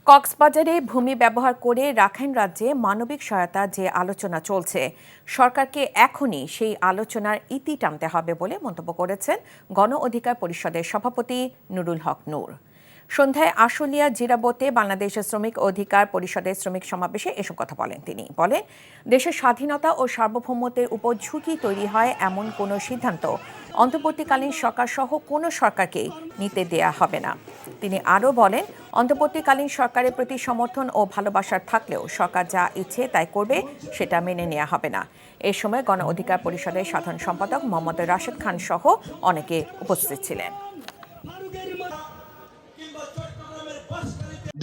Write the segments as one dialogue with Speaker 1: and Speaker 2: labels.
Speaker 1: কক্সবাজারে ভূমি ব্যবহার করে রাখাইন রাজ্যে মানবিক সহায়তা যে আলোচনা চলছে, সরকারকে এখনই সেই আলোচনার ইতি টানতে হবে বলে মন্তব্য করেছেন গণ অধিকার পরিষদের সভাপতি নুরুল হক নূর। সন্ধ্যায় আশুলিয়া জিরাবতে বাংলাদেশ শ্রমিক অধিকার পরিষদের শ্রমিক সমাবেশে এসব কথা বলেন তিনি। বলেন, দেশের স্বাধীনতা ও সার্বভৌমত্বের উপর ঝুঁকি তৈরি হয় এমন কোনো সিদ্ধান্ত অন্তর্বর্তীকালীন সরকার সহ কোনো সরকারকেই নিতে দেয়া হবে না। তিনি আরও বলেন, অন্তর্বর্তীকালীন সরকারের প্রতি সমর্থন ও ভালোবাসার থাকলেও সরকার যা ইচ্ছে তাই করবে, সেটা মেনে নেওয়া হবে না। এ সময় গণ অধিকার পরিষদের সাধারণ সম্পাদক মোহাম্মদ রাশেদ খান সহ অনেকে উপস্থিত ছিলেন।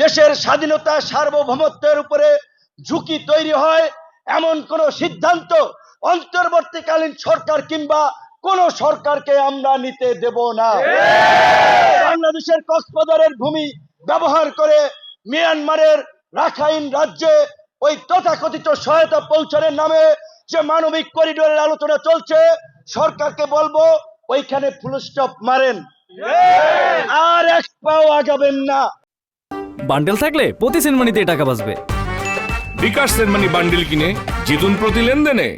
Speaker 2: দেশের স্বাধীনতা সার্বভৌমত্বের উপরে ঝুঁকি তৈরি হয় এমন কোন সিদ্ধান্ত অন্তর্বর্তীকালীন সরকার কিংবা কোন সরকারকে আমরা নিতে দেব না। বাংলাদেশের কক্সবাজারের ভূমি ব্যবহার করে মিয়ানমারের রাখাইন রাজ্যে ওই তথাকথিত সহায়তা পৌঁছানোর নামে যে মানবিক করিডোরের আলোচনা চলছে, সরকারকে বলবো ওইখানে ফুল স্টপ মারেন, আর এক পাও আগাবেন না।
Speaker 3: বান্ডেল থাকলে প্রতি সেনমানিতে টাকা বাঁচবে।
Speaker 4: বিকাশ সেনমানি বান্ডেল কিনে জিতুন প্রতি লেনদেনে।